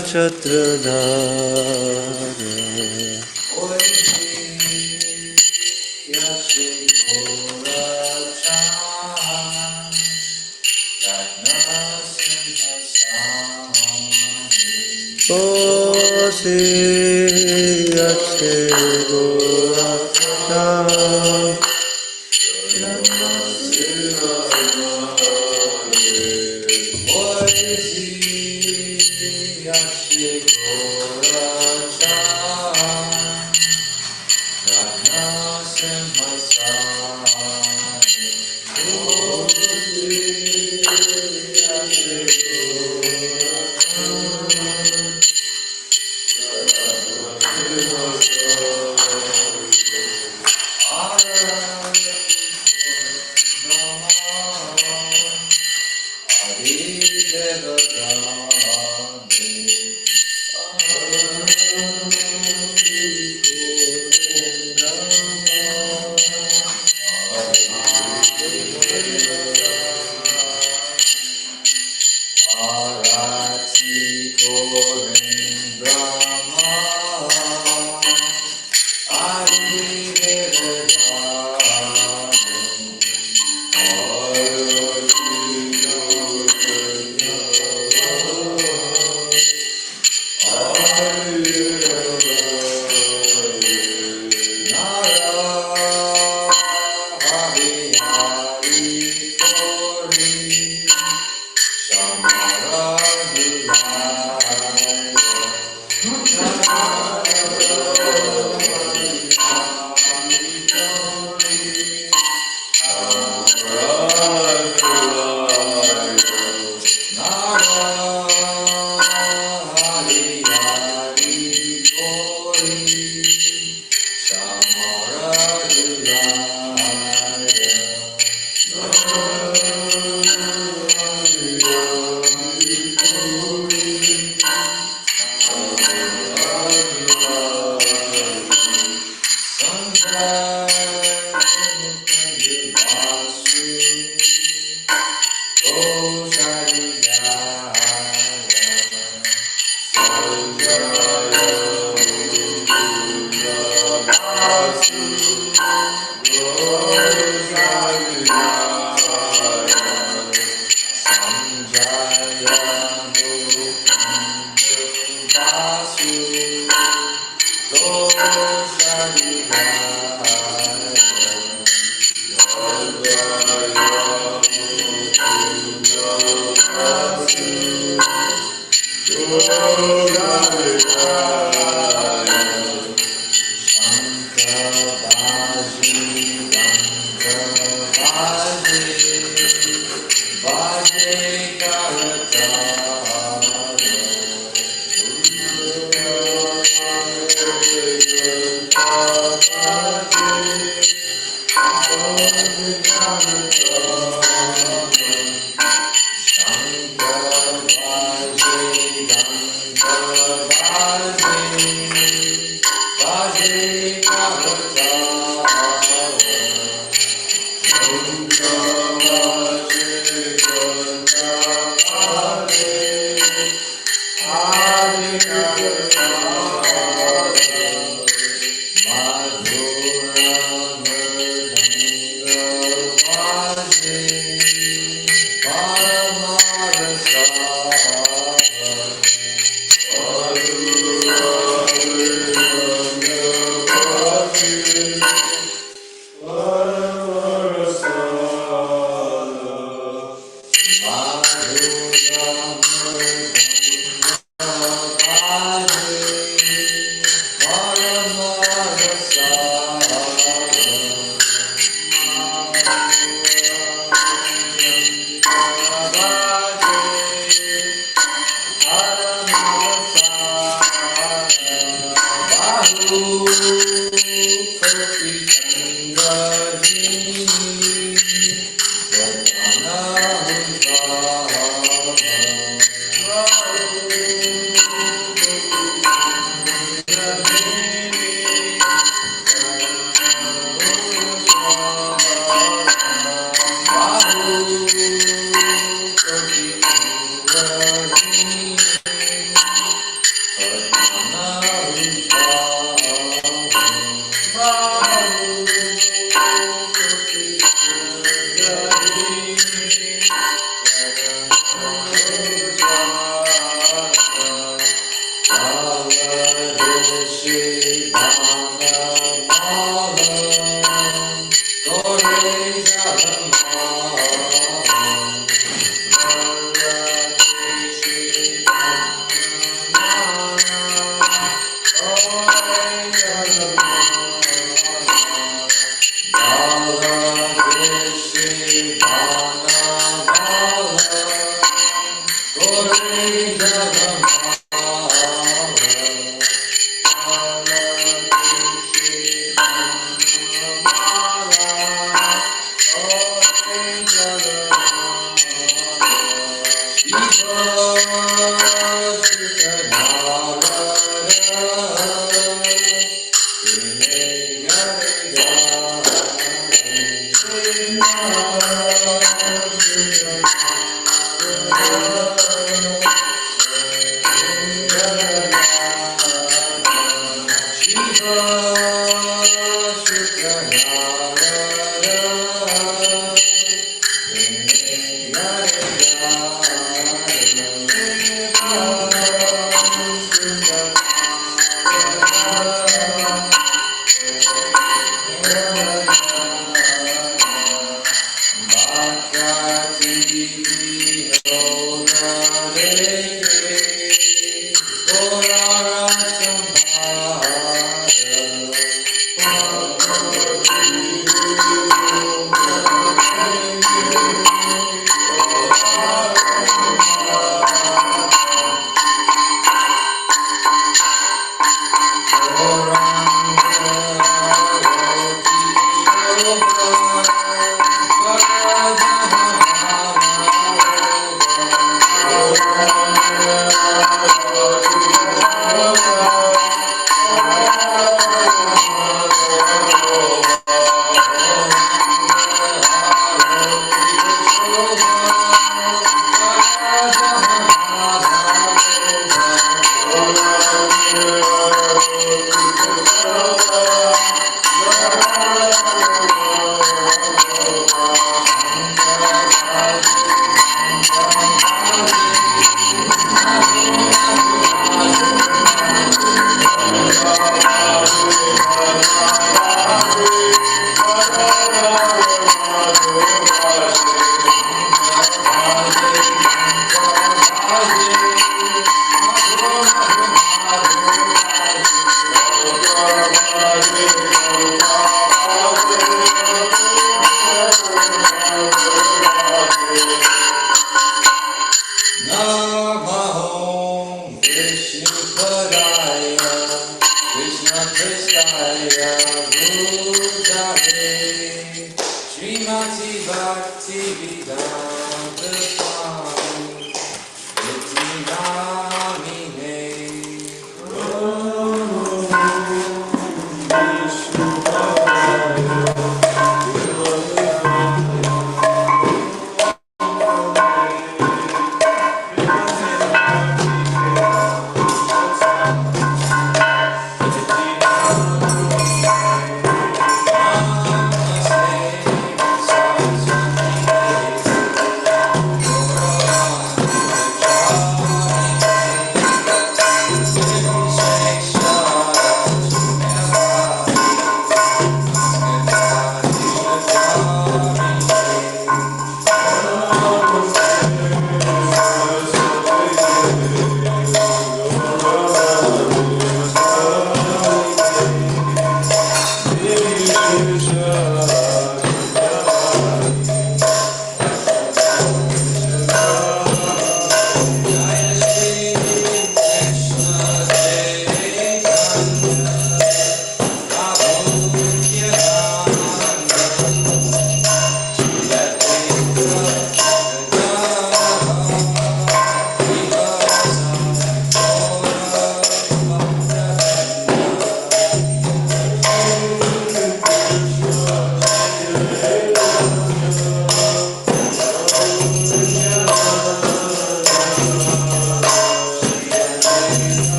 Chatradhara Osi Yache Goracha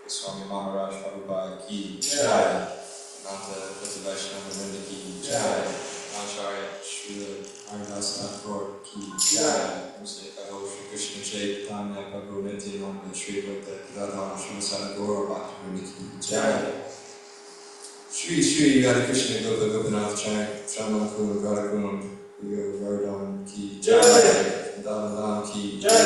Swami Maharaj Prabhupada ki jai. Nanda Prati Vaishnava Vrinda ki jai. Acharya Srila Haridas Thakur ki jai. Namaste Karo Shri Krishna Chaitanya Prabhu Nityananda Shri Bhakta Gadadhara Shri Sadguru Bhakti Vrinda ki jai. Shri Shri Radha Krishna Gopa Gopinath Chamakul Radhakund Vardhan ki jai. Dhamdham ki jai.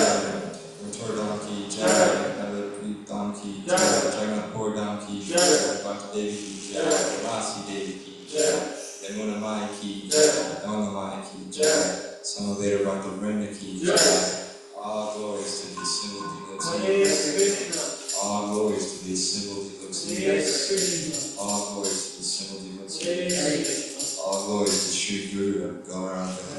Tordam ki jai. Nalapitam ki jai. Jagannath Dham ki jai. Bhakti Devi ki jai. Rasi Devi ki jai. Yamuna Mai ki jai. Ganga Mai ki jai. Samaveda Bhakti Vrinda ki jai. All glories to these single devotees. All glories to these single devotees. All glories to these single devotees. All glories to Sri Guru Gauranga.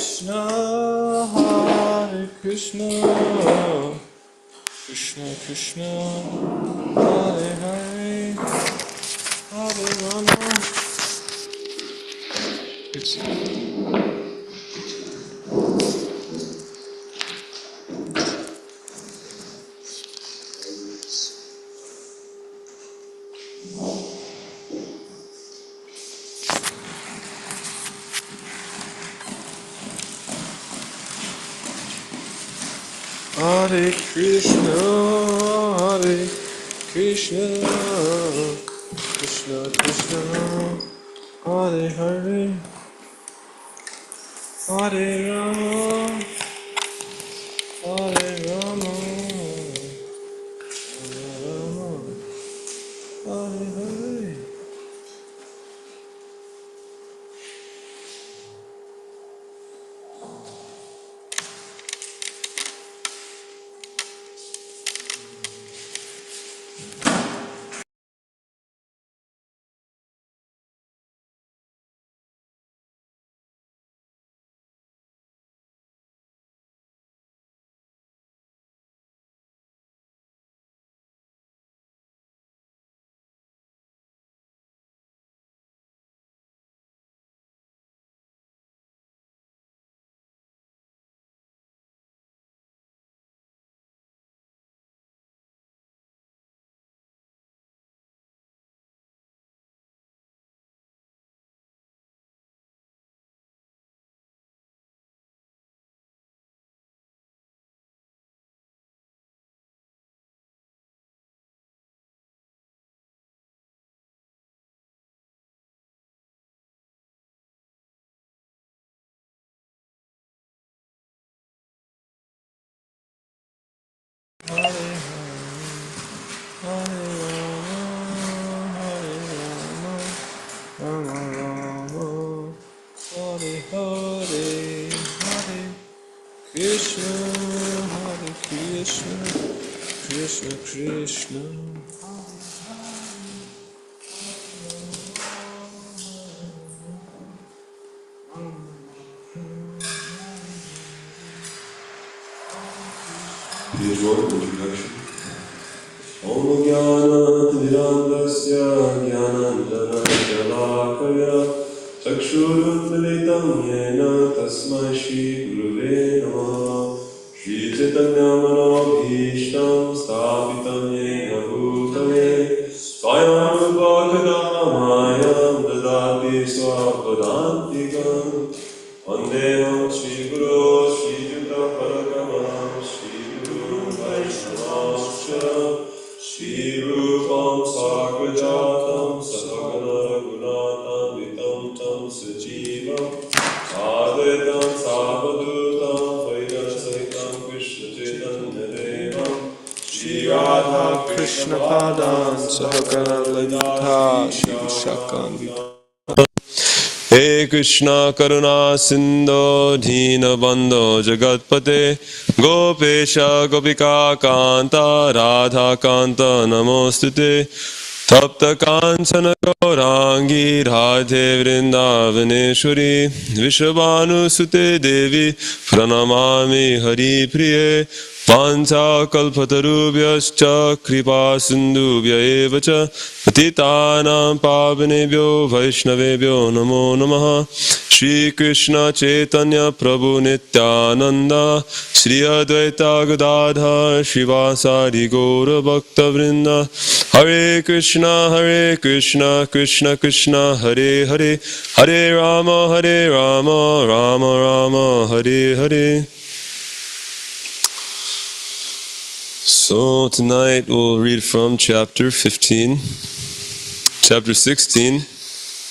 Krishna, Krishna Krishna, Hare Hare, Hare Rama. Hare Krishna, Krishna Krishna, Hare Hare, Hare Rama, Hare Rama, Hare Hare. Krishna Krishna. The adroit introduction. Om Jnana Timirandasya Jnanandana Jalakaya Chakshurunmilitam Yena Tasmai Shri Gurave Namaha Shri Chaitanya Manobhishtam Sthapitam Yena Bhutale Swayam Bhagavamayam Dadati Swapadantikam Vandeham Shri Guru Shri Yuta Parakamam Shri Guru Vaishnavascha Shri Rupam Sagrajatam Sahagana Raghunatam Vitam Tam Sajivam Advaitam Savadutam Vaidam Sahitam Krishna Chaitanya Devam Shri Radha Krishna Padan Sahagana Lalita Shri Vishakam He Krishna Karuna Sindho Dina Bandho Jagatpate Gopesha Gopika Kanta Radha Kanta Namostute Tapta Kanchana Gaurangi Radhe Vrindavaneshwari Vishabhanu Sute Devi Pranamami Hari Priye Pancha Kalpatarubhyascha Kripa Sindhubhya Evacha Patitanam Pavanebhyo Vaishnavebhyo Namo Namaha Shri Krishna Chaitanya Prabhu Nityananda Shri Advaita Gadadha Shivasari Gaura Bhakta Vrinda Hare Krishna Krishna Krishna Hare Hare Hare Rama Rama Rama Hare Hare. So tonight we'll read from chapter 15, chapter 16,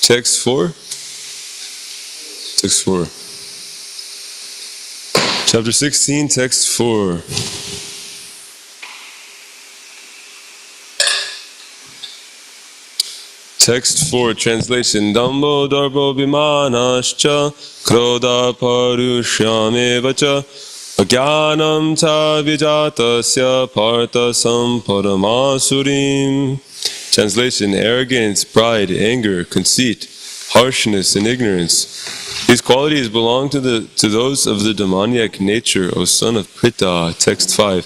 text 4. Text 4. Chapter 16, text 4. Text 4, translation. Dambo darbo bimanascha kroda parushyame Agyanam cha vijatasya partha sampadamasurim. Translation. Arrogance, pride, anger, conceit, harshness, and ignorance These qualities belong to those of the demoniac nature, O son of Prita. Text 5.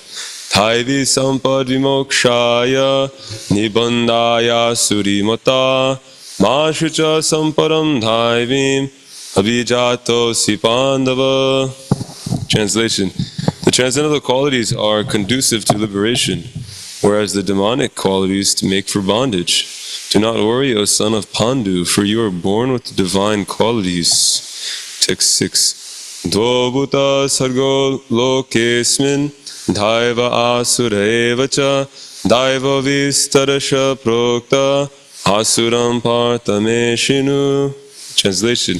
Thaivi sampad vimokshaya nibandaya surimata mashucha samparam dhaivim abijato sipandava. Translation. The transcendental qualities are conducive to liberation, whereas the demonic qualities make for bondage. Do not worry, O son of Pandu, for you are born with the divine qualities. Text 6. Dvobhuta sargo lokesmin Daiva asura evacha Daiva vistarasha prokta Asuram parthameshinu. Translation.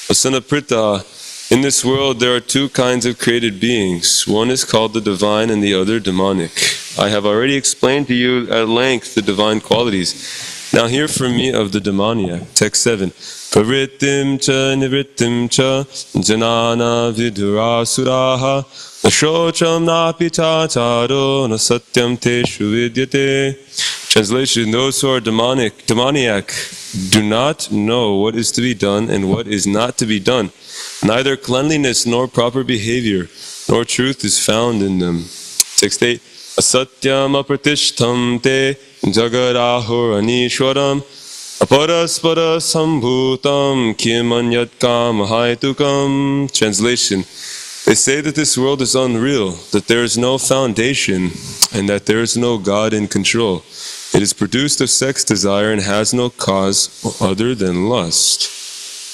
O son of Prita, in this world there are two kinds of created beings. One is called the divine and the other demonic. I have already explained to you at length the divine qualities. Now hear from me of the demoniac. Text 7. Pravrittim cha nivrittim cha janana vidurasuraha nashocham napi tataro nasatyam teshu vidyate. Translation. Those who are demoniac do not know what is to be done and what is not to be done. Neither cleanliness nor proper behavior nor truth is found in them. Text 8. Asatyam apratishtam te jagarahur anishwaram aparaspara sambhutam kimanyat kamahaitukam. Translation. They say that this world is unreal, that there is no foundation, and that there is no God in control. It is produced of sex desire and has no cause other than lust.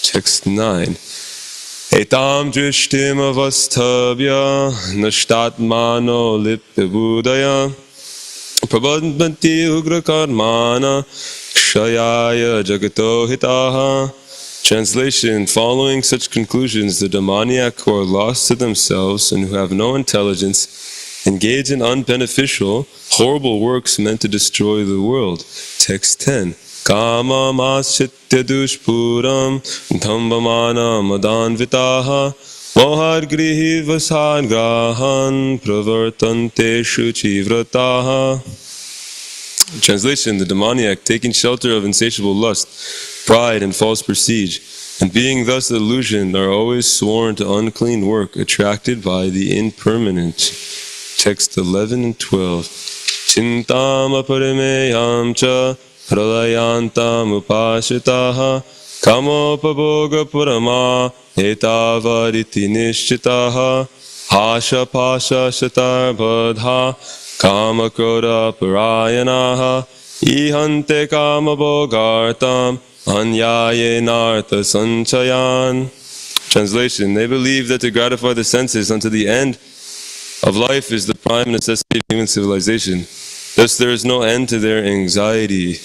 Text 9. Etam drishtim avasthabya nashtatmano lipibudaya prabodhanti ugra karmana kshayaya jagato hitaha. Translation. Following such conclusions, the demoniac who are lost to themselves and who have no intelligence engage in unbeneficial, horrible works meant to destroy the world. Text 10. Kama maschitya dushpuram dhambamana madanvitaha mohad grihi vasad grahan pravartante shuchivrataha. Translation. The demoniac, taking shelter of insatiable lust, pride, and false prestige, and being thus illusioned, are always sworn to unclean work, attracted by the impermanent. Text 11 and 12. Chintam aparimeyam cha pralayantam upashitaha kamopaboga purama etavariti nishchitaha hasha pasha shatar badha kamakroda parayanaha ihante kamabogartam anyayenartha sanchayan. Translation. They believe that to gratify the senses unto the end of life is the prime necessity of human civilization. Thus there is no end to their anxiety.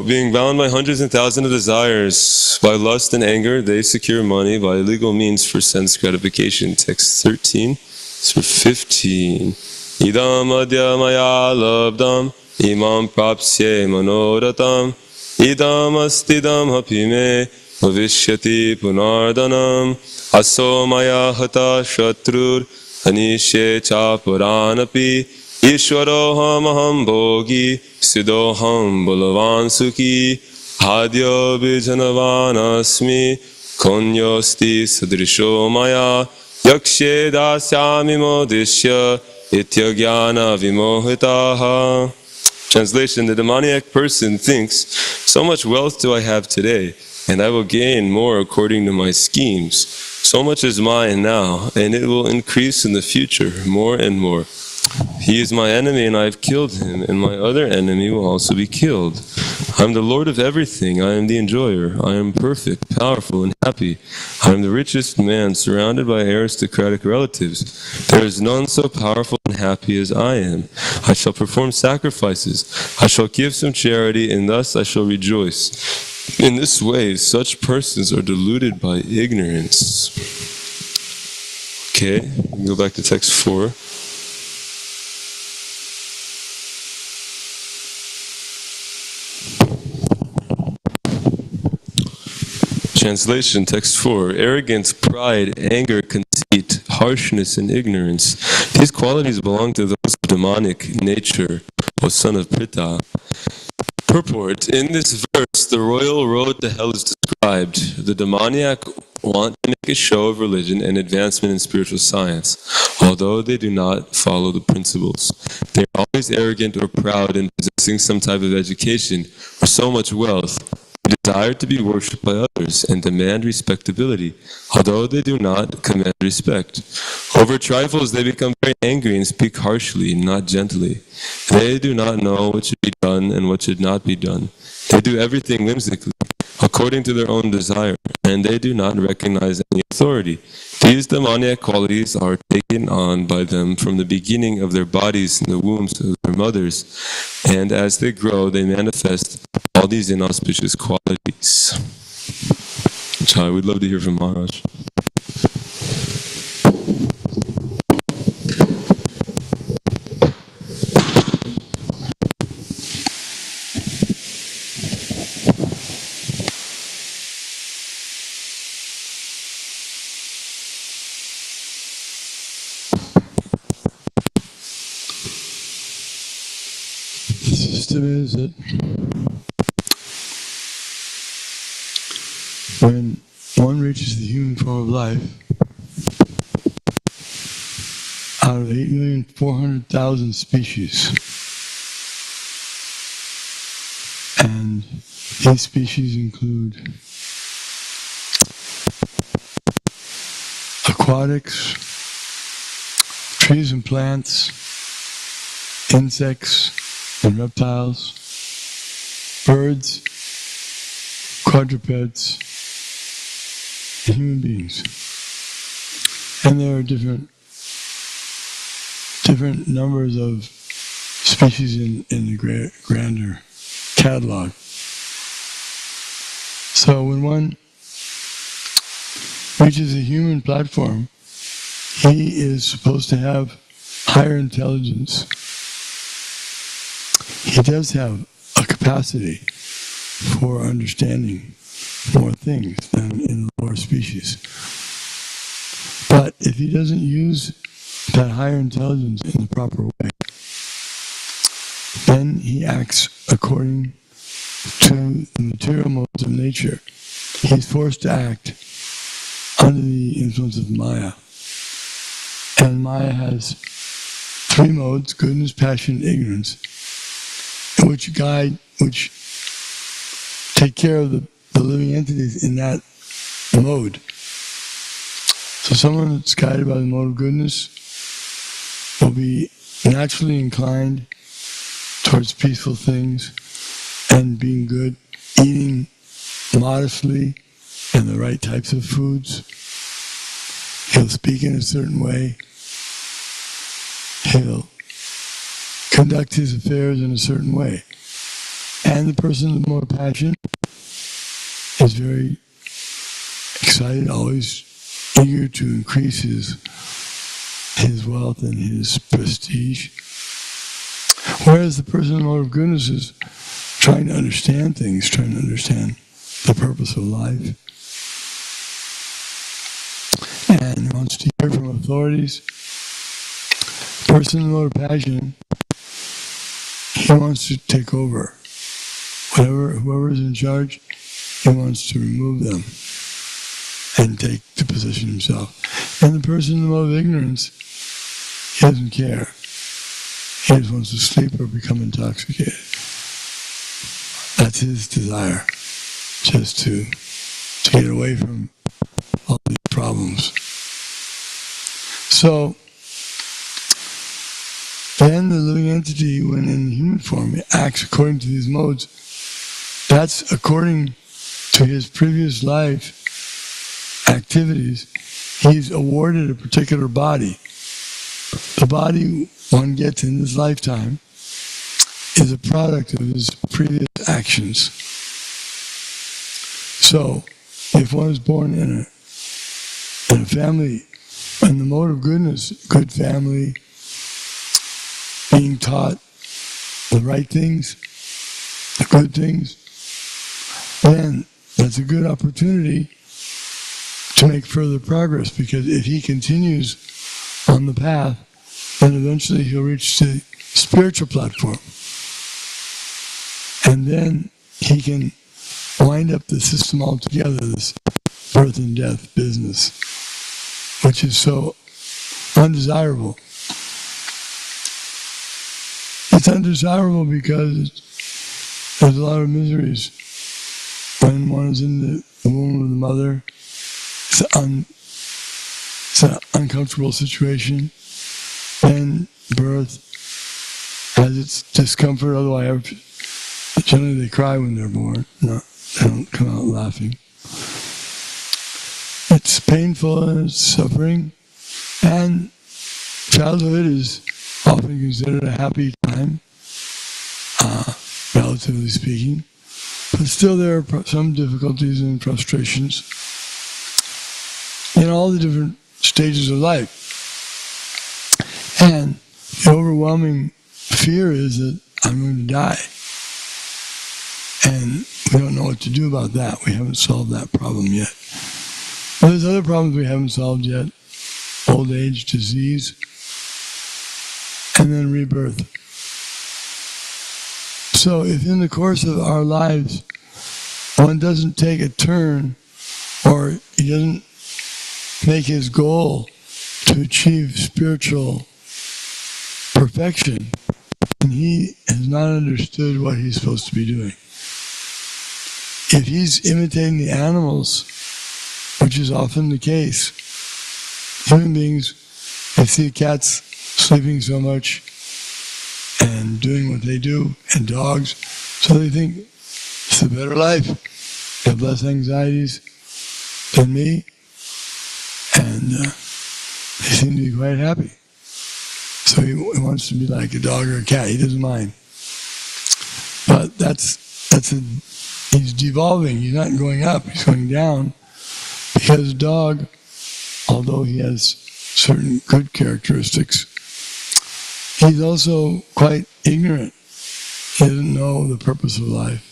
Being bound by hundreds and thousands of desires, by lust and anger, they secure money by illegal means for sense gratification. Text 13 through 15. Idam adya maya labdam imam prapsye manoratam idam astidam hapime bhavishyati punardanam aso maya hata shatrur anishe chapuranapi ishwaroham aham bhogi sidoham balavan sukhi hadya bijanavan asmi konyosti sadrisho maya yakshe dasyami modishya ityagyana vimohitaha. Translation. The demoniac person thinks, so much wealth do I have today, and I will gain more according to my schemes. So much is mine now, and it will increase in the future more and more. He is my enemy, and I have killed him, and my other enemy will also be killed. I am the Lord of everything. I am the enjoyer. I am perfect, powerful, and happy. I am the richest man, surrounded by aristocratic relatives. There is none so powerful and happy as I am. I shall perform sacrifices. I shall give some charity, and thus I shall rejoice. In this way, such persons are deluded by ignorance. Okay, go back to text 4. Translation. Text 4. Arrogance, pride, anger, conceit, harshness, and ignorance. These qualities belong to those of demonic nature, O son of Prita. Purport. In this verse, the royal road to hell is described. The demoniac want to make a show of religion and advancement in spiritual science, although they do not follow the principles. They are always arrogant or proud in possessing some type of education or so much wealth. They desire to be worshipped by others and demand respectability, although they do not command respect. Over trifles, they become very angry and speak harshly, not gently. They do not know what should be done and what should not be done. They do everything whimsically, according to their own desire, and they do not recognize any authority. These demoniac qualities are taken on by them from the beginning of their bodies in the wombs of their mothers, and as they grow, they manifest all these inauspicious qualities. Chai, we'd love to hear from Maharaj. The system is that when one reaches the human form of life, out of 8,400,000 species, and these species include aquatics, trees and plants, insects and reptiles, birds, quadrupeds, and human beings. And there are different numbers of species in the grander catalog. So when one reaches a human platform, he is supposed to have higher intelligence. He does have a capacity for understanding more things than in the lower species. But if he doesn't use that higher intelligence in the proper way, then he acts according to the material modes of nature. He's forced to act under the influence of Maya. And Maya has three modes: goodness, passion, ignorance, which take care of the living entities in that mode. So someone that's guided by the mode of goodness will be naturally inclined towards peaceful things and being good, eating modestly and the right types of foods. He'll speak in a certain way. He'll conduct his affairs in a certain way. And the person with more passion is very excited, always eager to increase his wealth and his prestige. Whereas the person with more of goodness is trying to understand things, trying to understand the purpose of life, and wants to hear from authorities. The person with more passion, he wants to take over. Whoever is in charge, he wants to remove them and take the position himself. And the person with more ignorance, he doesn't care. He just wants to sleep or become intoxicated. That's his desire, just to get away from all these problems. So, then the living entity, when in human form, acts according to these modes. That's according to his previous life activities. He's awarded a particular body. The body one gets in this lifetime is a product of his previous actions. So, if one is born in a family, in the mode of goodness, good family, being taught the right things, the good things, then that's a good opportunity to make further progress, because if he continues on the path, then eventually he'll reach the spiritual platform. And then he can wind up the system altogether, this birth and death business, which is so undesirable. It's undesirable because there's a lot of miseries. When one is in the womb of the mother, it's an uncomfortable situation. Then birth has its discomfort, otherwise generally they cry when they're born. No, they don't come out laughing. It's painful and it's suffering, and childhood is often considered a happy time, relatively speaking, but still there are some difficulties and frustrations in all the different stages of life. And the overwhelming fear is that I'm going to die. And we don't know what to do about that. We haven't solved that problem yet. Well, there's other problems we haven't solved yet. Old age, disease, and then rebirth. So if in the course of our lives one doesn't take a turn, or he doesn't make his goal to achieve spiritual perfection, and he has not understood what he's supposed to be doing. If he's imitating the animals, which is often the case, human beings, they see cats sleeping so much and doing what they do, and dogs, so they think it's a better life. They have less anxieties than me, and they seem to be quite happy. So he wants to be like a dog or a cat. He doesn't mind. But he's devolving. He's not going up. He's going down. Because a dog, although he has certain good characteristics, he's also quite ignorant. He doesn't know the purpose of life.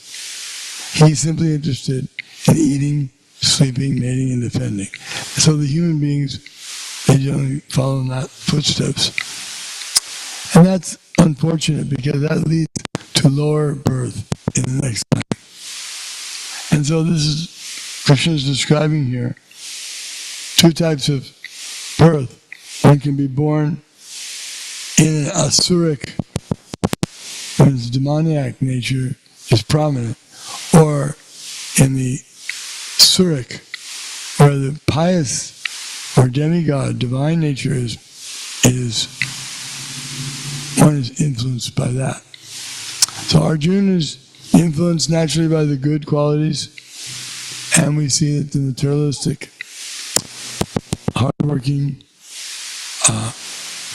He's simply interested in eating, sleeping, mating, and defending. So the human beings, they generally follow in that footsteps. And that's unfortunate because that leads to lower birth in the next time. And so this is, Krishna is describing here two types of birth. One can be born in an asuric, when its demoniac nature is prominent, or in the suric, where the pious or demigod, divine nature is one is influenced by that. So Arjuna is influenced naturally by the good qualities, and we see that the materialistic, hardworking,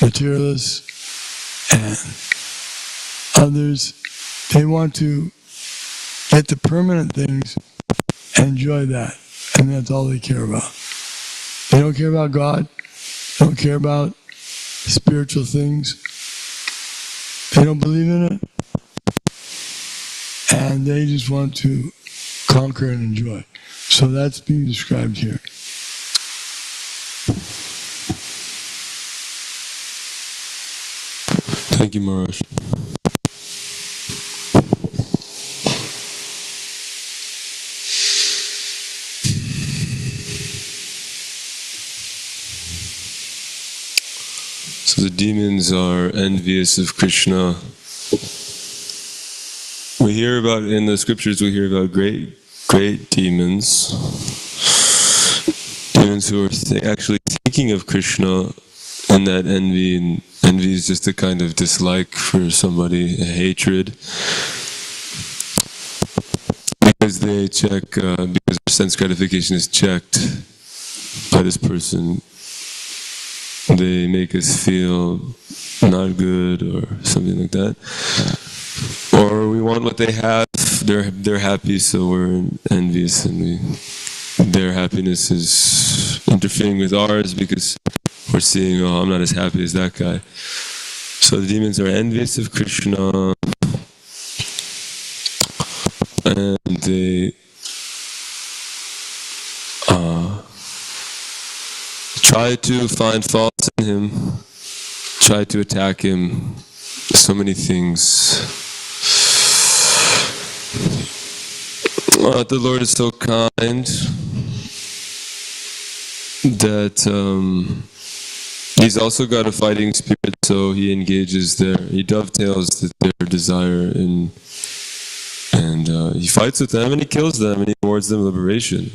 materialists, and others, they want to get the permanent things and enjoy that, and that's all they care about. They don't care about God, they don't care about spiritual things, they don't believe in it, and they just want to conquer and enjoy. So that's being described here. Thank you, Maharaj. So the demons are envious of Krishna. We hear about, in the scriptures, we hear about great demons. Demons who are actually thinking of Krishna in that envy, and envy is just a kind of dislike for somebody, a hatred. Because they check, because their sense gratification is checked by this person, they make us feel not good or something like that. Or we want what they have, they're happy, so we're envious, and their happiness is interfering with ours because we're seeing, oh, I'm not as happy as that guy. So the demons are envious of Krishna, and they try to find faults in him, try to attack him, so many things. The Lord is so kind that He's also got a fighting spirit, so He engages there. He dovetails their desire and He fights with them and He kills them and He awards them liberation.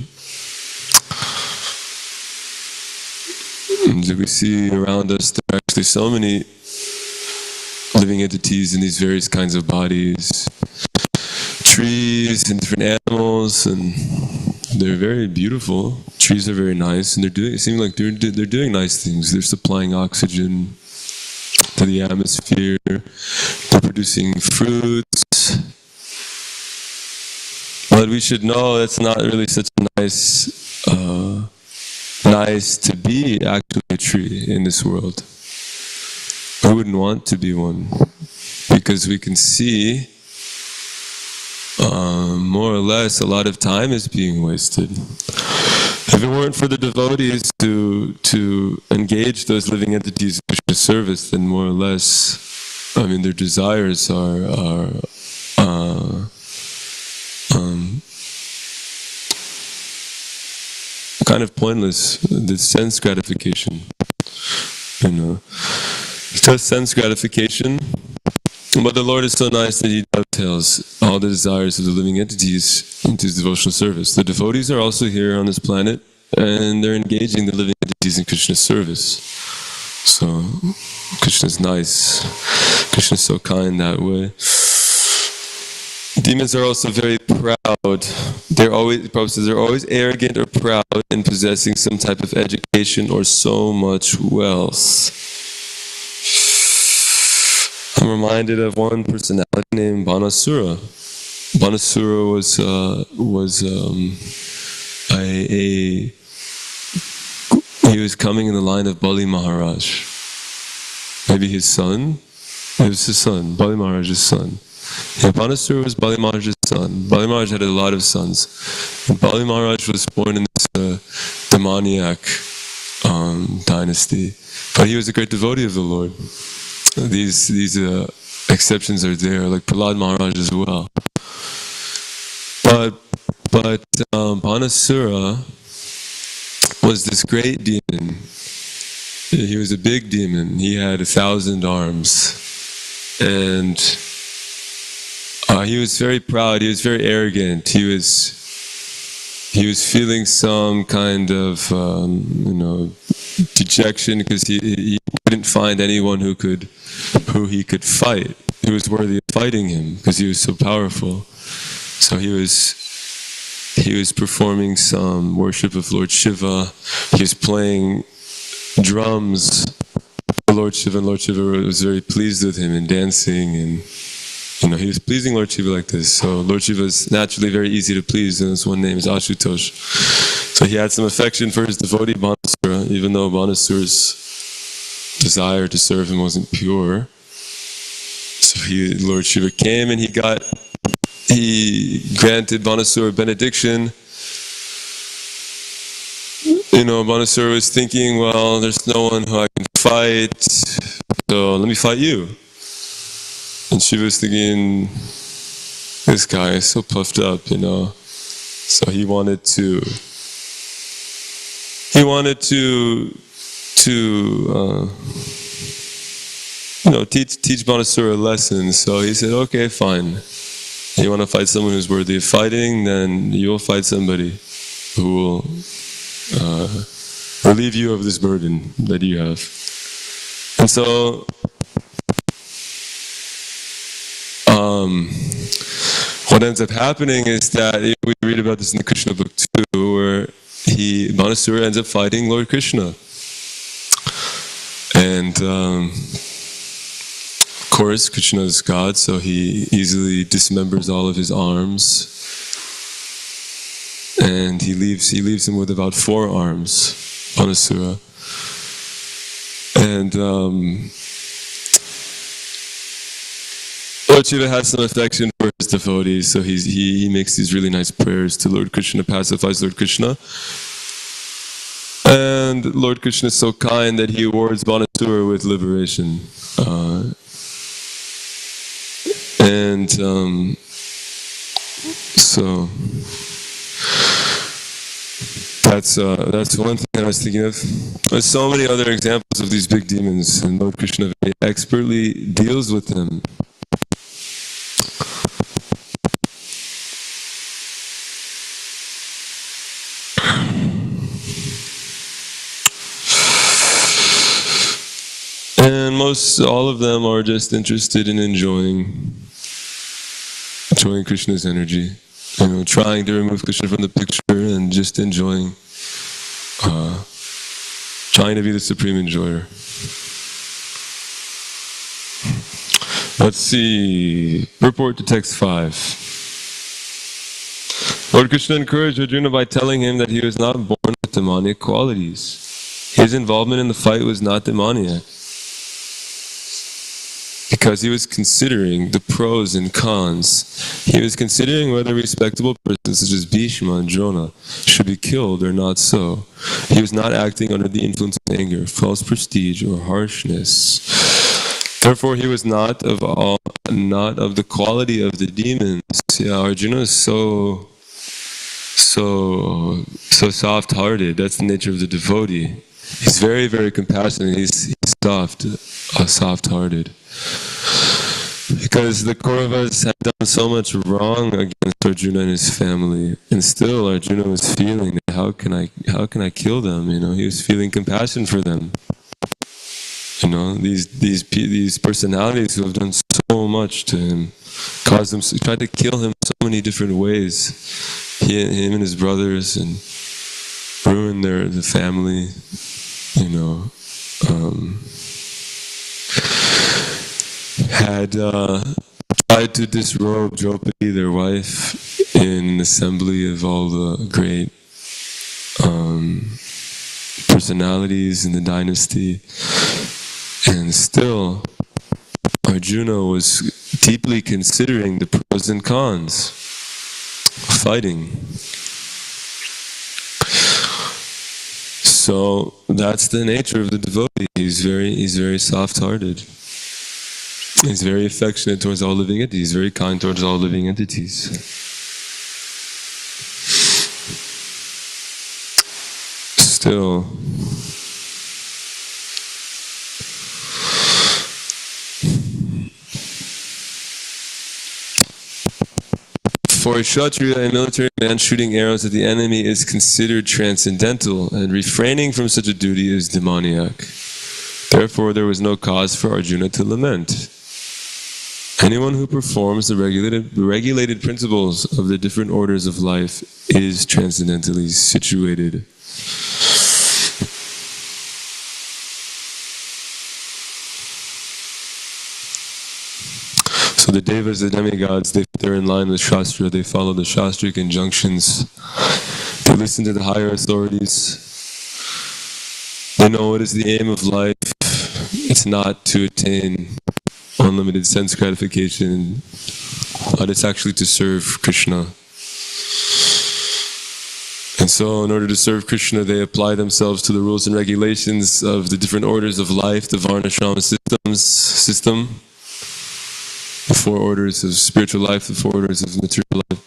And we see around us there are actually so many living entities in these various kinds of bodies, trees and different animals, and they're very beautiful. Trees are very nice, and it seems like they're doing nice things. They're supplying oxygen to the atmosphere. They're producing fruits. But we should know that's not really such a nice to be actually a tree in this world. I wouldn't want to be one, because we can see more or less a lot of time is being wasted. If it weren't for the devotees to engage those living entities in Krishna's service, then more or less, their desires are kind of pointless. The sense gratification, it's just sense gratification. But the Lord is so nice that He dovetails all the desires of the living entities into His devotional service. The devotees are also here on this planet, and they're engaging the living entities in Krishna's service. So Krishna's nice. Krishna's so kind that way. Demons are also very proud. Prabhupada says they're always arrogant or proud in possessing some type of education or so much wealth. I'm reminded of one personality named Banasura. Banasura he was coming in the line of Bali Maharaj. Maybe his son? It was his son, Bali Maharaj's son. Yeah, Banasura was Bali Maharaj's son. Bali Maharaj had a lot of sons. And Bali Maharaj was born in this demoniac dynasty. But he was a great devotee of the Lord. These exceptions are there, like Prahlad Maharaj as well. But Banasura was this great demon. He was a big demon. He had 1,000 arms, and he was very proud. He was very arrogant. He was feeling some kind of dejection because he couldn't find anyone who he could fight, who was worthy of fighting him, because he was so powerful. So he was performing some worship of Lord Shiva. He was playing drums for Lord Shiva, and Lord Shiva was very pleased with him and dancing, and he was pleasing Lord Shiva like this. So Lord Shiva is naturally very easy to please, and his one name is Ashutosh. So he had some affection for his devotee Banasura, even though Banasura's desire to serve him wasn't pure. So Lord Shiva came and he granted Banasura benediction. Banasura was thinking, well, there's no one who I can fight, so let me fight you. And Shiva was thinking, this guy is so puffed up, So he wanted to teach Banasura a lesson. So he said, okay, fine. You want to fight someone who's worthy of fighting, then you'll fight somebody who will relieve you of this burden that you have. And so what ends up happening is that we read about this in the Krishna book too, where Banasura ends up fighting Lord Krishna. And of course, Krishna is God, so he easily dismembers all of his arms. And he leaves him with about 4 arms, Banasura. And Lord Shiva has some affection for his devotees, so he makes these really nice prayers to Lord Krishna, pacifies Lord Krishna. And Lord Krishna is so kind that he awards Banasura with liberation. So that's one thing I was thinking of. There's so many other examples of these big demons, and Lord Krishna very expertly deals with them. And all of them are just interested in enjoying Krishna's energy. Trying to remove Krishna from the picture and just enjoying, trying to be the supreme enjoyer. Let's see. Purport to text 5. Lord Krishna encouraged Arjuna by telling him that he was not born with demoniac qualities. His involvement in the fight was not demoniac, because he was considering the pros and cons. He was considering whether respectable persons such as Bhishma and Drona should be killed or not so. He was not acting under the influence of anger, false prestige, or harshness. Therefore, he was not of the quality of the demons. Yeah, Arjuna is so soft-hearted. That's the nature of the devotee. He's very, very compassionate. He's soft-hearted. Because the Kauravas had done so much wrong against Arjuna and his family, and still Arjuna was feeling that how can I kill them? He was feeling compassion for them. These personalities who have done so much to him, tried to kill him so many different ways. Him and his brothers, and ruin the family. Had tried to disrobe Draupadi, their wife, in an assembly of all the great personalities in the dynasty. And still, Arjuna was deeply considering the pros and cons of fighting. So that's the nature of the devotee. He's very soft-hearted. He's very affectionate towards all living entities. He's very kind towards all living entities. Still, for a Kshatriya, a military man shooting arrows at the enemy is considered transcendental, and refraining from such a duty is demoniac. Therefore, there was no cause for Arjuna to lament. Anyone who performs the regulated principles of the different orders of life is transcendentally situated. So the devas, the demigods, they're in line with Shastra. They follow the Shastric injunctions. They listen to the higher authorities. They know what is the aim of life. It's not to attain unlimited sense gratification, but it's actually to serve Krishna. And so in order to serve Krishna, they apply themselves to the rules and regulations of the different orders of life, the Varnashrama system, the 4 orders of spiritual life, the 4 orders of material life.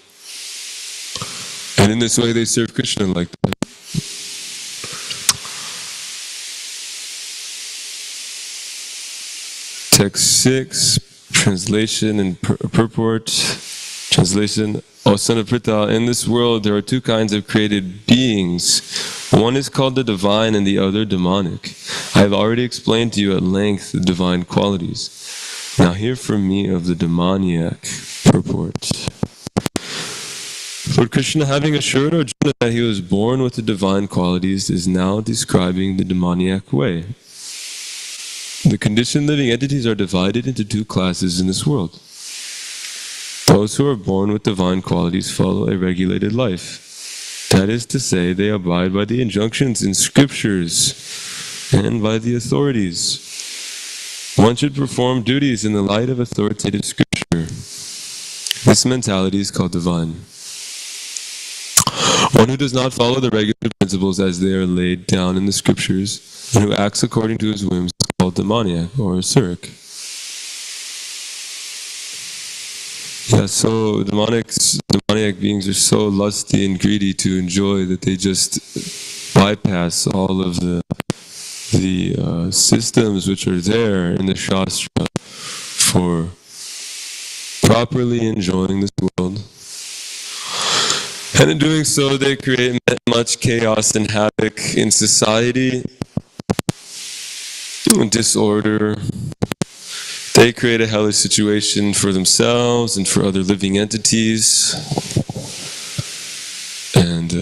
And in this way they serve Krishna like that. Text 6, translation and purport. Translation: O son of Pritha, in this world there are 2 kinds of created beings. One is called the divine and the other demonic. I have already explained to you at length the divine qualities. Now hear from me of the demoniac. Purport. Lord Krishna, having assured Arjuna that he was born with the divine qualities, is now describing the demoniac way. The conditioned living entities are divided into 2 classes in this world. Those who are born with divine qualities follow a regulated life. That is to say, they abide by the injunctions in scriptures and by the authorities. One should perform duties in the light of authoritative scripture. This mentality is called divine. One who does not follow the regular principles as they are laid down in the scriptures, and who acts according to his whims, is called demoniac or asuric. Yeah, so demoniac beings are so lusty and greedy to enjoy that they just bypass all of the systems which are there in the Shastra for properly enjoying this world. And in doing so, they create much chaos and havoc in society, disorder. They create a hellish situation for themselves and for other living entities. And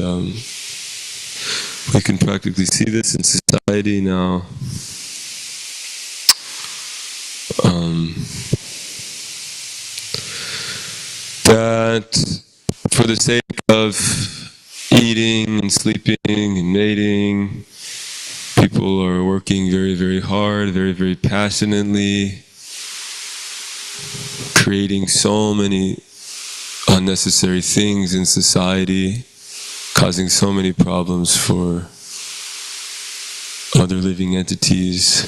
we can practically see this in society now. That for the sake of eating and sleeping and mating, people are working very, very hard, very, very passionately, creating so many unnecessary things in society, causing so many problems for other living entities,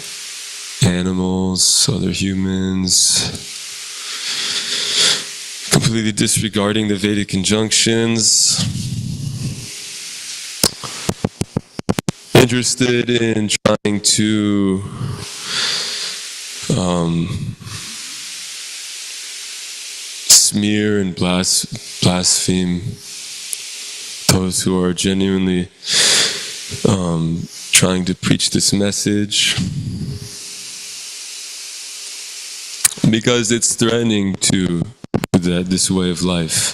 animals, other humans, completely disregarding the Vedic injunctions, interested in trying to smear and blaspheme those who are genuinely trying to preach this message, because it's threatening to this way of life.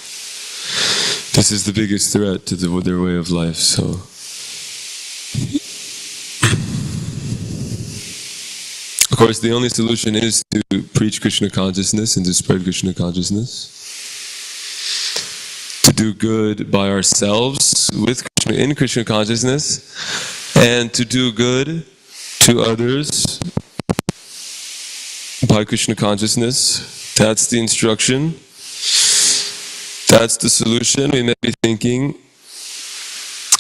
This is the biggest threat to their way of life. So of course the only solution is to preach Krishna consciousness and to spread Krishna consciousness, to do good by ourselves with Krishna, in Krishna consciousness, and to do good to others by Krishna consciousness. That's the instruction. That's the solution. We may be thinking,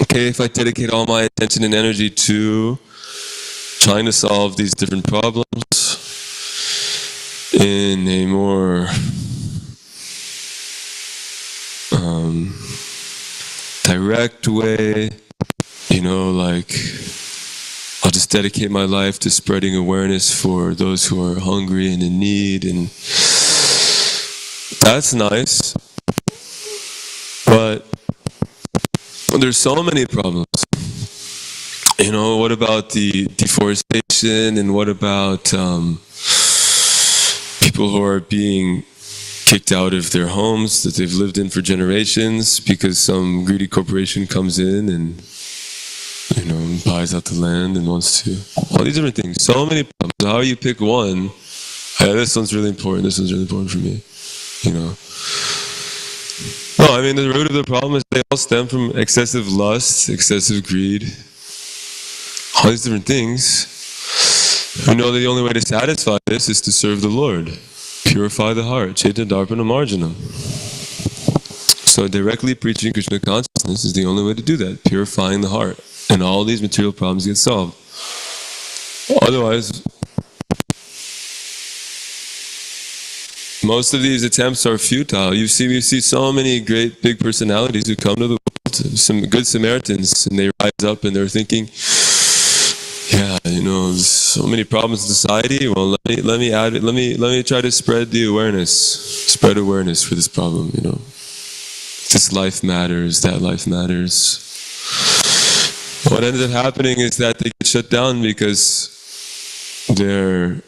okay, if I dedicate all my attention and energy to trying to solve these different problems in a more direct way, like I'll just dedicate my life to spreading awareness for those who are hungry and in need, and that's nice, but there's so many problems. What about the deforestation, and what about people who are being kicked out of their homes that they've lived in for generations because some greedy corporation comes in and buys out the land and wants to, all these different things, so many problems. How do you pick one? Hey, this one's really important, this one's really important for me, No, I mean, the root of the problem is they all stem from excessive lust, excessive greed, all these different things. We know that the only way to satisfy this is to serve the Lord. Purify the heart. Chaitanya Darpana Marjanam. So directly preaching Krishna consciousness is the only way to do that. Purifying the heart. And all these material problems get solved. Otherwise, most of these attempts are futile. We see so many great big personalities who come to the world, some good Samaritans, and they rise up and they're thinking, there's so many problems in society. Well, let me try to spread awareness for this problem. This life matters, that life matters. What ends up happening is that they get shut down because they're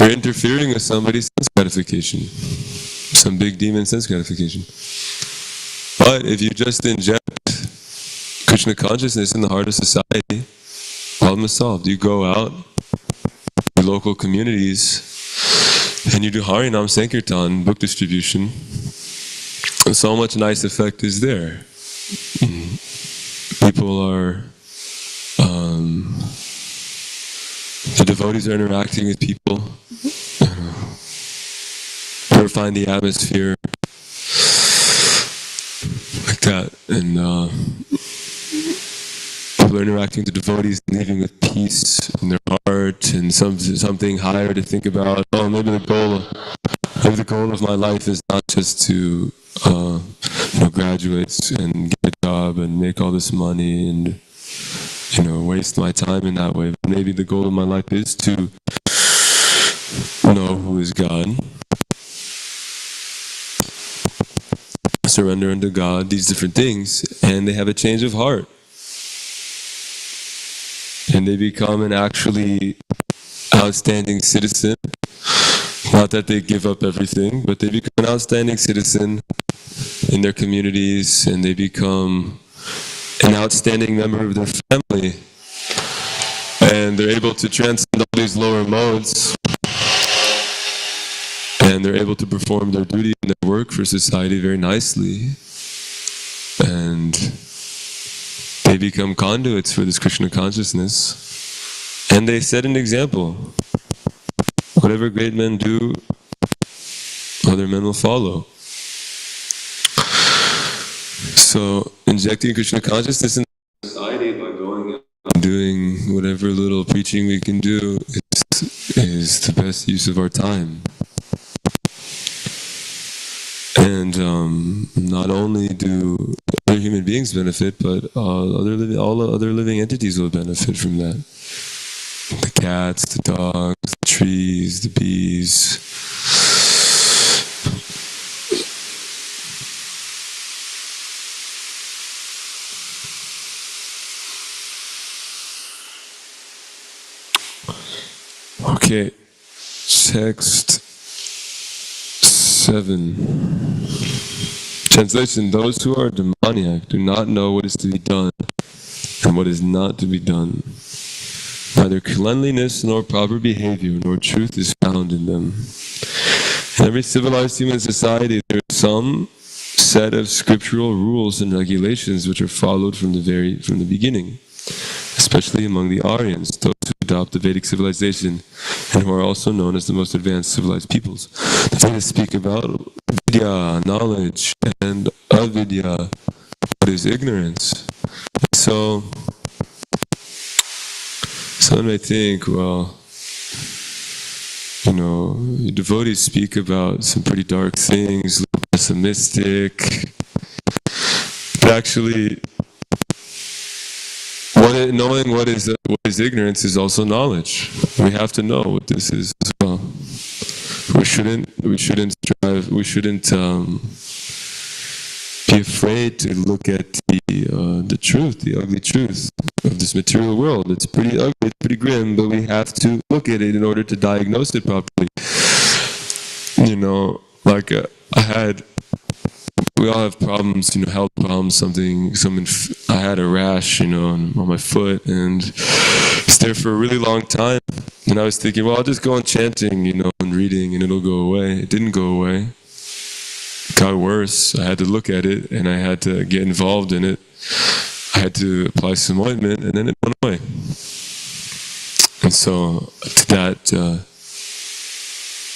interfering with somebody's sense gratification, some big demon sense gratification. But if you just inject Krishna consciousness in the heart of society, problem is solved. You go out, your local communities, and you do Harinam Sankirtan, book distribution, and so much nice effect is there. People are, the devotees are interacting with people, purifying the atmosphere, like that, and people are interacting with the devotees, living with peace in their heart, heart and something higher to think about. Oh, maybe the goal of my life is not just to graduate and get a job and make all this money and waste my time in that way. But maybe the goal of my life is to know who is God, surrender unto God, these different things, and they have a change of heart. And they become an actually outstanding citizen. Not that they give up everything, but they become an outstanding citizen in their communities, and they become an outstanding member of their family. And they're able to transcend all these lower modes, and they're able to perform their duty and their work for society very nicely. And they become conduits for this Krishna consciousness. And they set an example. Whatever great men do, other men will follow. So, injecting Krishna consciousness in society by going out and doing whatever little preaching we can do is the best use of our time. And not only do other human beings benefit, but all other living entities will benefit from that. The cats, the dogs, the trees, the bees. Okay, text 7. Translation: those who are demoniac do not know what is to be done and what is not to be done. Neither cleanliness nor proper behavior nor truth is found in them. In every civilized human society, there is some set of scriptural rules and regulations which are followed from the beginning, especially among the Aryans, those who adopt the Vedic civilization and who are also known as the most advanced civilized peoples. The Vedas speak about vidya, knowledge, and avidya, what is ignorance. So some may think, well, devotees speak about some pretty dark things, a little pessimistic. But actually, knowing what is ignorance is also knowledge. We have to know what this is as well. We shouldn't be afraid to look at the truth, the ugly truth of this material world. It's pretty ugly, it's pretty grim, but we have to look at it in order to diagnose it properly. We all have problems, health problems, I had a rash, on my foot, and it's there for a really long time. And I was thinking, well, I'll just go on chanting, and reading, and it'll go away. It didn't go away. It got worse. I had to look at it, and I had to get involved in it. I had to apply some ointment, and then it went away. And so,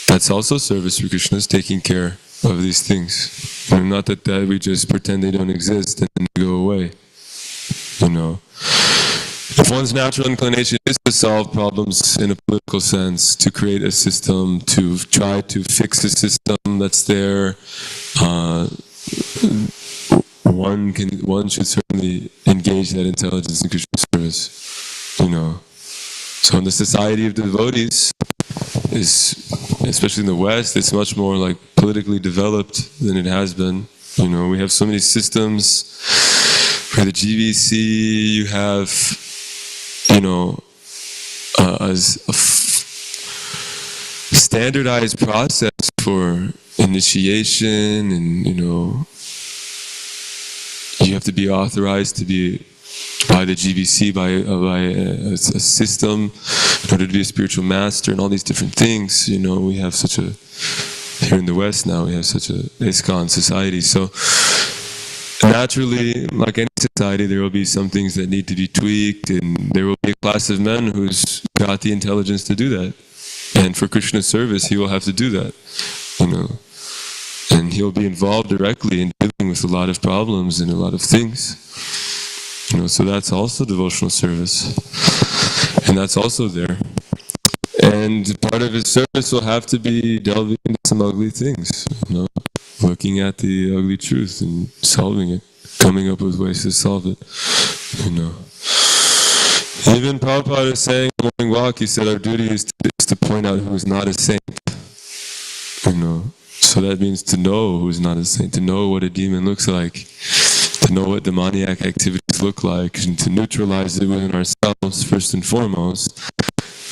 that's also service for Krishna, is taking care of these things. Not that we just pretend they don't exist and then they go away. If one's natural inclination is to solve problems in a political sense, to create a system, to try to fix a system that's there, one should certainly engage that intelligence in Krishna service. So in the society of devotees, especially in the West, it's much more politically developed than it has been. We have so many systems. For the GBC, you have, as a standardized process for initiation, and you have to be authorized to be by the GBC, by a system, in order to be a spiritual master, and all these different things. We have here in the West now, we have such a ISKCON society. So naturally, like any society, there will be some things that need to be tweaked, and there will be a class of men who's got the intelligence to do that. And for Krishna's service, he will have to do that. And he'll be involved directly in dealing with a lot of problems and a lot of things. So that's also devotional service. And that's also there. And part of his service will have to be delving into some ugly things, looking at the ugly truth and solving it, coming up with ways to solve it, Even Prabhupada is saying in the morning walk, he said our duty is to point out who is not a saint, So that means to know who is not a saint, to know what a demon looks like, to know what demoniac activities look like, and to neutralize it within ourselves first and foremost.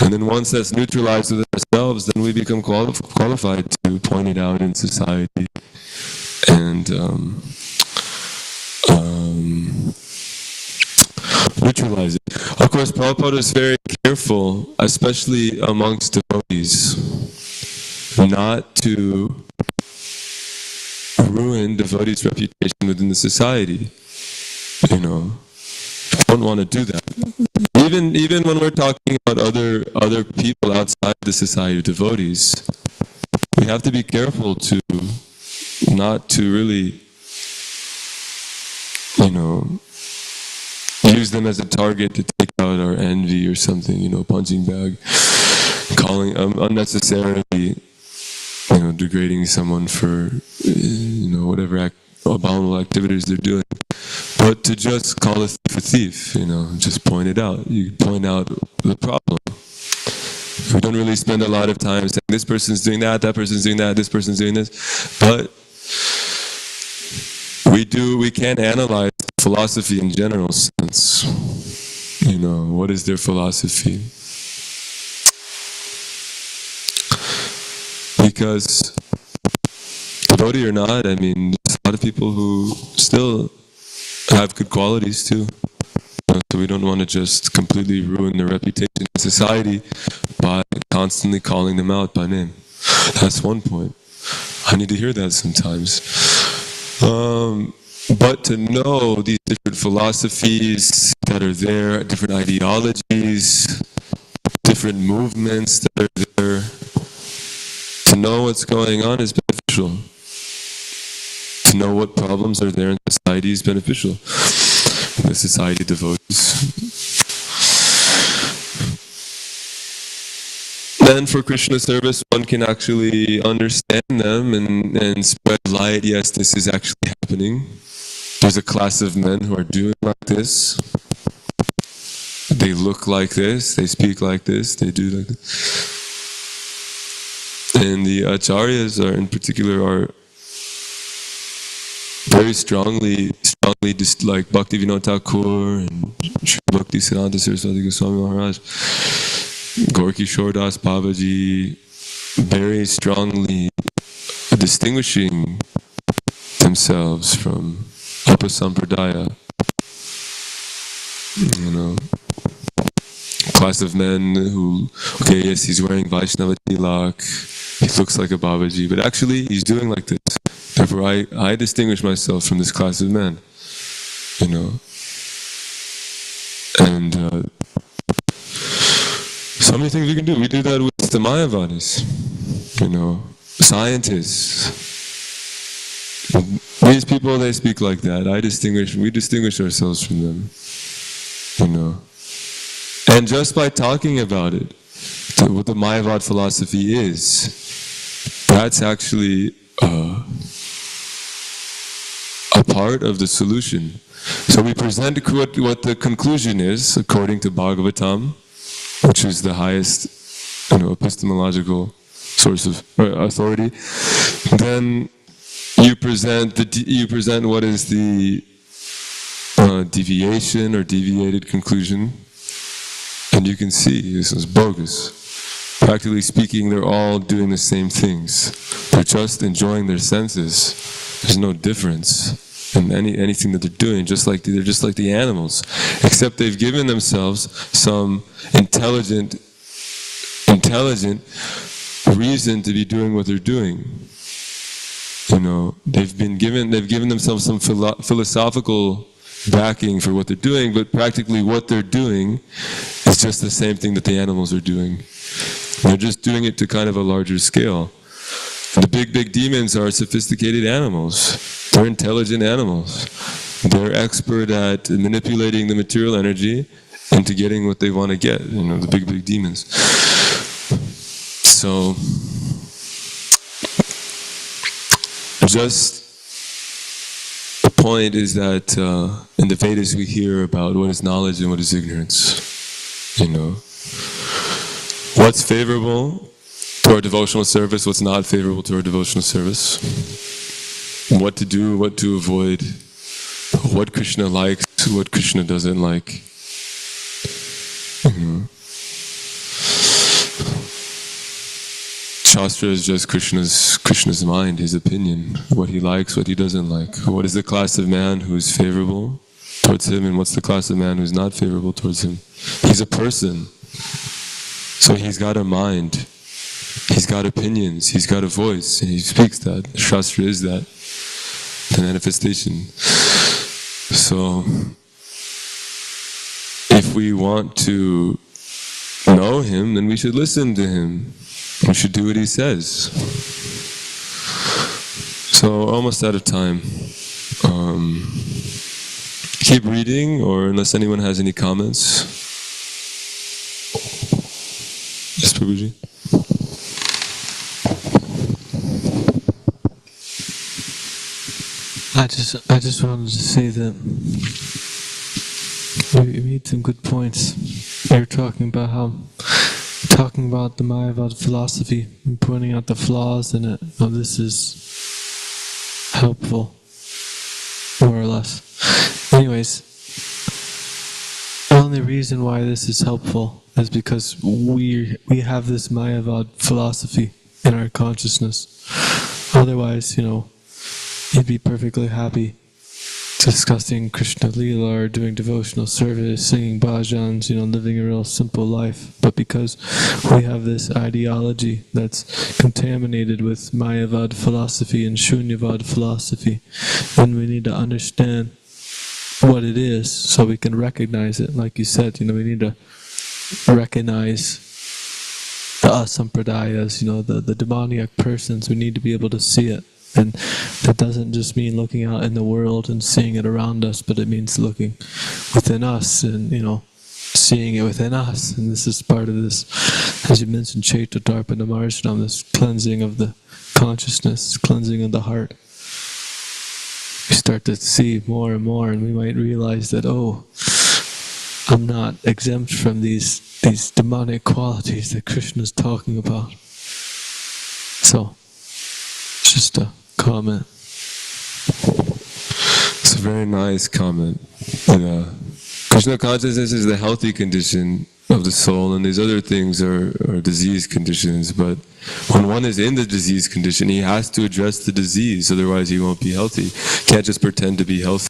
And then once that's neutralized within ourselves, then we become qualified to point it out in society and neutralize it. Of course, Prabhupada is very careful, especially amongst devotees, not to ruin devotees' reputation within the society. Don't want to do that. Even when we're talking about other people outside the society of devotees, we have to be careful to not to really, use them as a target to take out our envy or something, punching bag, calling unnecessarily, degrading someone for, whatever abominable activities they're doing. But to just call a thief, just point it out. You point out the problem. We don't really spend a lot of time saying this person's doing that person's doing that, this person's doing this. But we can analyze philosophy in general sense. What is their philosophy? Because devotee or not, there's a lot of people who still have good qualities too. So we don't want to just completely ruin their reputation in society by constantly calling them out by name. That's one point. I need to hear that sometimes. But to know these different philosophies that are there, different ideologies, different movements that are there, to know what's going on is beneficial. To know what problems are there in society is beneficial. The society of devotees. Then for Krishna service, one can actually understand them and spread light. Yes, this is actually happening. There's a class of men who are doing like this. They look like this, they speak like this, they do like this. And the acharyas in particular are very strongly just like Bhaktivinoda Thakur and Sri Bhakti Siddhanta Saraswati Goswami Maharaj, Gorky Shordas Babaji, very strongly distinguishing themselves from Upasampradaya. Class of men who, okay, yes, he's wearing Vaishnava tilak, he looks like a Babaji, but actually he's doing like this. Therefore, I distinguish myself from this class of men, And so many things we can do. We do that with the Mayavadis, scientists. These people, they speak like that. We distinguish ourselves from them, And just by talking about it, what the Mayavad philosophy is, that's actually a part of the solution. So we present what the conclusion is, according to Bhagavatam, which is the highest, epistemological source of authority. Then you present what is the deviation or deviated conclusion, and you can see this is bogus. Practically speaking, they're all doing the same things. They're just enjoying their senses. There's no difference in anything that they're doing. They're just like the animals, except they've given themselves some intelligent reason to be doing what they're doing. They've given themselves some philosophical backing for what they're doing, but practically what they're doing is just the same thing that the animals are doing. They're just doing it to kind of a larger scale. The big demons are sophisticated animals. They're intelligent animals. They're expert at manipulating the material energy into getting what they want to get, the big demons. So, just the point is that in the Vedas we hear about what is knowledge and what is ignorance. You know, what's favorable to our devotional service, what's not favorable to our devotional service, what to do, what to avoid, what Krishna likes, what Krishna doesn't like. Shastra is just Krishna's mind, his opinion, what he likes, what he doesn't like. What is the class of man who is favorable towards him, and what's the class of man who is not favorable towards him? He's a person, so he's got a mind, he's got opinions, he's got a voice, and he speaks that. Shastra is that, the manifestation. So, if we want to know him, then we should listen to him. We should do what he says. So, almost out of time. Keep reading, or unless anyone has any comments. Yes, Prabhuji? I just wanted to say that you made some good points. You were talking about the Mayavad philosophy and pointing out the flaws in it. How this is helpful, more or less. Anyways, the only reason why this is helpful is because we have this Mayavad philosophy in our consciousness. Otherwise, you'd be perfectly happy discussing Krishna Leela or doing devotional service, singing bhajans, living a real simple life. But because we have this ideology that's contaminated with Mayavad philosophy and Shunyavad philosophy, then we need to understand what it is so we can recognize it. Like you said, we need to recognize the asampradayas, the demoniac persons. We need to be able to see it. And that doesn't just mean looking out in the world and seeing it around us, but it means looking within us and, seeing it within us. And this is part of this, as you mentioned, Chaita Darpana Marshanam, this cleansing of the consciousness, cleansing of the heart. We start to see more and more, and we might realize that, I'm not exempt from these demonic qualities that Krishna's talking about. So, just a comment. It's a very nice comment. Krishna consciousness is the healthy condition of the soul, and these other things are disease conditions. But when one is in the disease condition, he has to address the disease, otherwise he won't be healthy. You can't just pretend to be healthy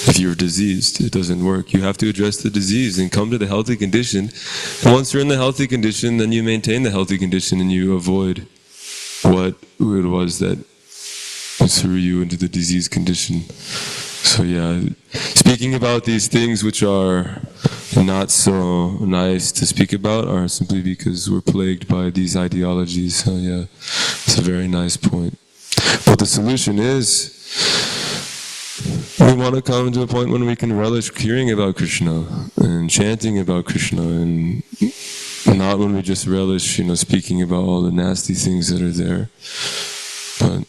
if you're diseased. It doesn't work. You have to address the disease and come to the healthy condition. And once you're in the healthy condition, then you maintain the healthy condition and you avoid what it was that threw you into the disease condition. So speaking about these things which are not so nice to speak about are simply because we're plagued by these ideologies. So it's a very nice point. But the solution is, we want to come to a point when we can relish hearing about Krishna and chanting about Krishna, and not when we just relish, speaking about all the nasty things that are there. But,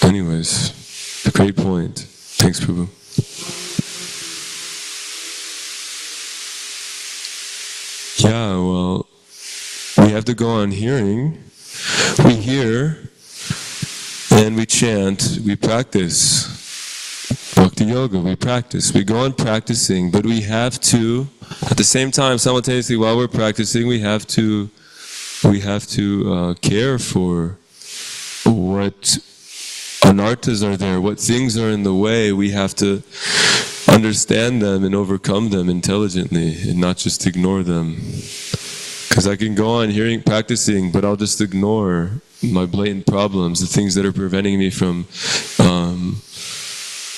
anyways, a great point. Thanks, Prabhu. Well, we have to go on hearing. We hear, and we chant, we practice. Bhakti Yoga, we practice. We go on practicing, but we have to, at the same time, simultaneously, while we're practicing, we have to care for what anarthas are there, what things are in the way. We have to understand them and overcome them intelligently and not just ignore them. Because I can go on hearing, practicing, but I'll just ignore my blatant problems, the things that are preventing me from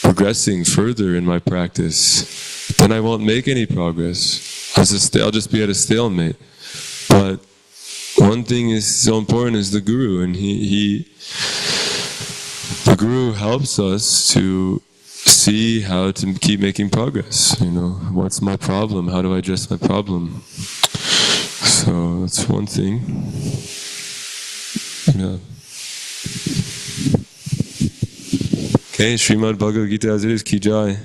progressing further in my practice. Then I won't make any progress. I'll just be at a stalemate. But one thing is so important is the Guru, and the Guru helps us to see how to keep making progress. What's my problem? How do I address my problem? So that's one thing. Yeah. Okay, Srimad Bhagavad Gita as it is, ki jai.